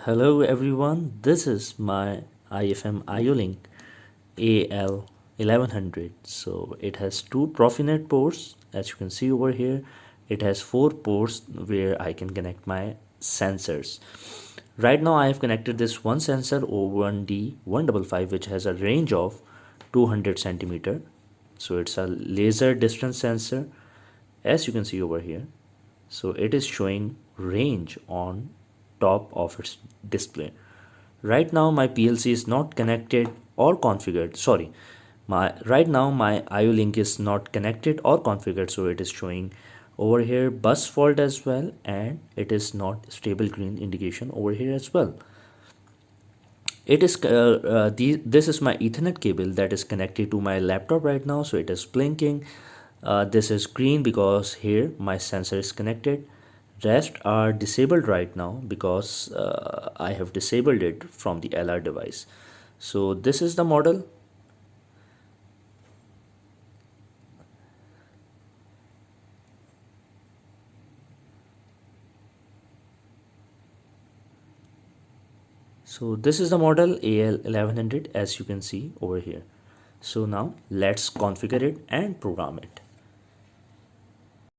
Hello everyone, this is my IFM IO-Link AL1100. So it has two PROFINET ports, as you can see over here. It has 4 ports where I can connect my sensors. Right now I have connected this one sensor O1D155, which has a range of 200 centimeter. So it's a laser distance sensor, as you can see over here. So it is showing range on top of its display. Right now my PLC is not connected or configured. Sorry, right now my IO link is not connected or configured, so it is showing over here bus fault as well, and it is not stable green indication over here as well. It is this is my Ethernet cable that is connected to my laptop right now, so it is blinking. This is green because here my sensor is connected. Rest are disabled right now because I have disabled it from the LR device. So this is the model. So this is the model AL1100, as you can see over here. So now let's configure it and program it.